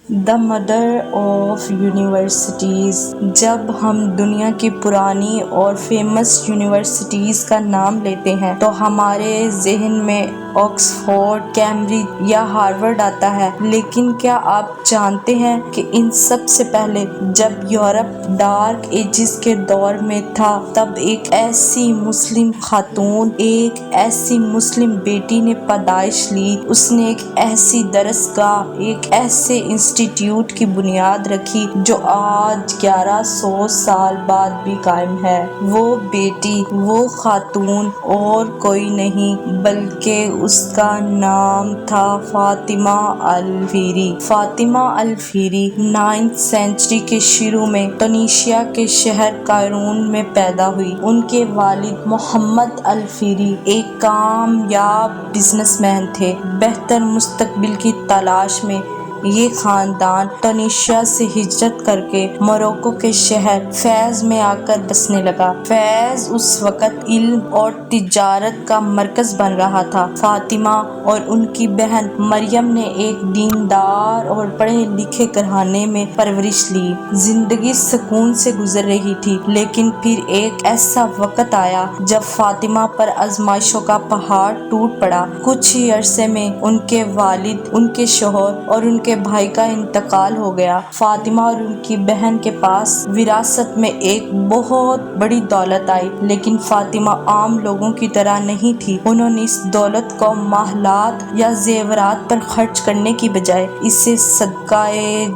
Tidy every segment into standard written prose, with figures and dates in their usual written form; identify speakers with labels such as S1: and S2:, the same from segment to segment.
S1: The mother of universities. جب ہم دنیا کی پرانی اور فیمس یونیورسٹیز کا نام لیتے ہیں تو ہمارے ذہن میں آکسفورڈ، کیمبرج یا ہارورڈ آتا ہے، لیکن کیا آپ جانتے ہیں کہ ان سب سے پہلے جب یورپ ڈارک ایجز کے دور میں تھا، تب ایک ایسی مسلم خاتون، ایک ایسی مسلم بیٹی نے پیدائش لی۔ اس نے ایک ایسی درسگاہ، ایک ایسے انسٹیٹیوٹ کی بنیاد رکھی جو آج 1100 سال بعد بھی قائم ہے۔ وہ بیٹی، وہ خاتون اور کوئی نہیں بلکہ اس کا نام تھا Fatima Alfieri. Fatima Alfieri 9ویں century کے شروع میں ٹونیشیا کے شہر قیرون میں پیدا ہوئی۔ ان کے والد محمد الفیری ایک کامیاب بزنس مین تھے۔ بہتر مستقبل کی تلاش میں یہ خاندان ٹونیشیا سے ہجرت کر کے موروکو کے شہر فیز میں آ کر بسنے لگا۔ فیز اس وقت علم اور تجارت کا مرکز بن رہا تھا۔ فاطمہ اور ان کی بہن مریم نے ایک دیندار اور پڑھے لکھے گھرانے میں پرورش لی۔ زندگی سکون سے گزر رہی تھی، لیکن پھر ایک ایسا وقت آیا جب فاطمہ پر آزمائشوں کا پہاڑ ٹوٹ پڑا۔ کچھ ہی عرصے میں ان کے والد، ان کے شوہر اور ان کے بھائی کا انتقال ہو گیا۔ فاطمہ اور ان کی بہن کے پاس وراثت میں ایک بہت بڑی دولت آئی، لیکن فاطمہ عام لوگوں کی طرح نہیں تھی۔ انہوں نے اس دولت کو محلات یا زیورات پر خرچ کرنے کی بجائے اسے صدقہ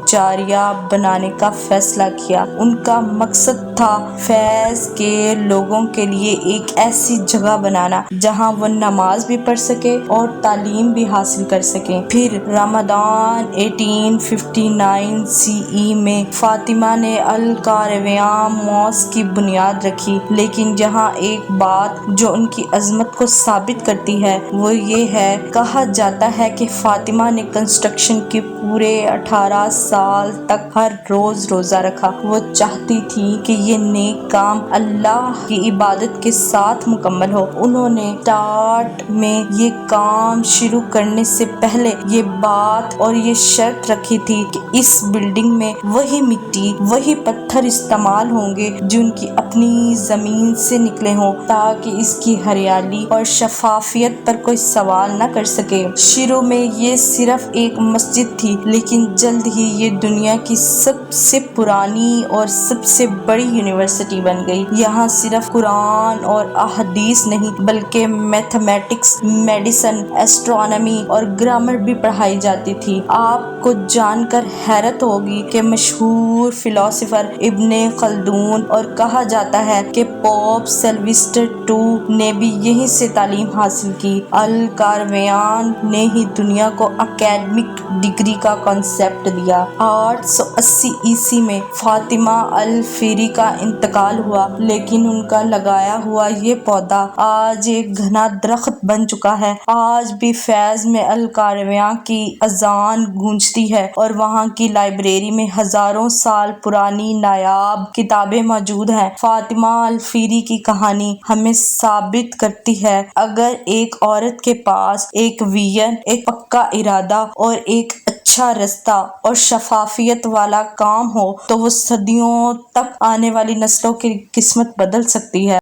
S1: جاریہ بنانے کا فیصلہ کیا۔ ان کا مقصد تھا فیض کے لوگوں کے لیے ایک ایسی جگہ بنانا جہاں وہ نماز بھی پڑھ سکے اور تعلیم بھی حاصل کر سکیں۔ پھر رمضان 1859 CE میں فاطمہ نے القرویان ماسک کی بنیاد رکھی، لیکن یہاں ایک بات جو ان کی عظمت کو ثابت کرتی ہے وہ یہ ہے، کہا جاتا ہے کہ فاطمہ نے کنسٹرکشن کے پورے 18 سال تک ہر روز روزہ رکھا۔ وہ چاہتی تھی کہ یہ نیک کام اللہ کی عبادت کے ساتھ مکمل ہو۔ انہوں نے اسٹارٹ میں یہ کام شروع کرنے سے پہلے یہ بات اور یہ شرط رکھی تھی کہ اس بلڈنگ میں وہی مٹی، وہی پتھر استعمال ہوں گے جو ان کی اپنی زمین سے نکلے ہوں، تاکہ اس کی ہریالی اور شفافیت پر کوئی سوال نہ کر سکے۔ شروع میں یہ صرف ایک مسجد تھی، لیکن جلد ہی یہ دنیا کی سب سے پرانی اور سب سے بڑی یونیورسٹی بن گئی۔ یہاں صرف قرآن اور احادیث نہیں بلکہ میتھمیٹکس، میڈیسن، ایسٹرونومی اور گرامر بھی پڑھائی جاتی تھی۔ آپ کو جان کر حیرت ہوگی کہ مشہور فلاسفر ابن خلدون اور کہا جاتا ہے کہ پوپ سلویسٹر II نے بھی یہیں سے تعلیم حاصل کی۔ القرویان نے ہی دنیا کو اکیڈمک ڈگری کا کنسیپٹ دیا۔ 880 عیسوی میں فاطمہ الفیری کا انتقال ہوا، لیکن ان کا لگایا ہوا یہ پودا آج ایک گھنا درخت بن چکا ہے۔ آج بھی فیض میں القرویان کی اذان گونجتی ہے اور وہاں کی لائبریری میں ہزاروں سال پرانی نایاب کتابیں موجود ہیں۔ فاطمہ الفیری کی کہانی ہمیں ثابت کرتی ہے، اگر ایک عورت کے پاس ایک ویژن، ایک پکا ارادہ اور ایک اچھا راستہ اور شفافیت والا کام ہو تو وہ صدیوں تک آنے والی نسلوں کی قسمت بدل سکتی ہے۔